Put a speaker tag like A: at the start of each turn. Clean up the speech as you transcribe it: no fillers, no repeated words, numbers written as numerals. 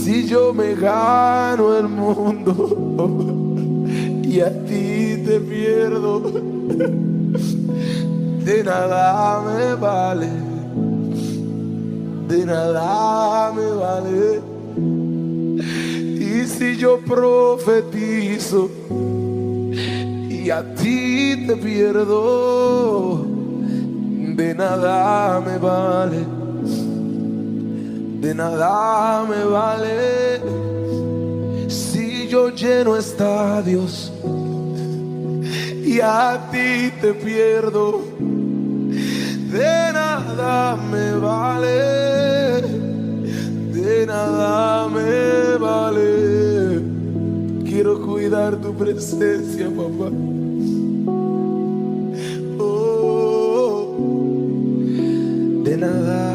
A: Si yo me gano el mundo y a ti te pierdo, de nada me vale, de nada me vale. Y si yo profetizo y a ti te pierdo, de nada me vale, de nada me vale. Si yo lleno estadios y a ti te pierdo, de nada me vale, de nada me vale. Quiero cuidar tu presencia, papá. Oh, de nada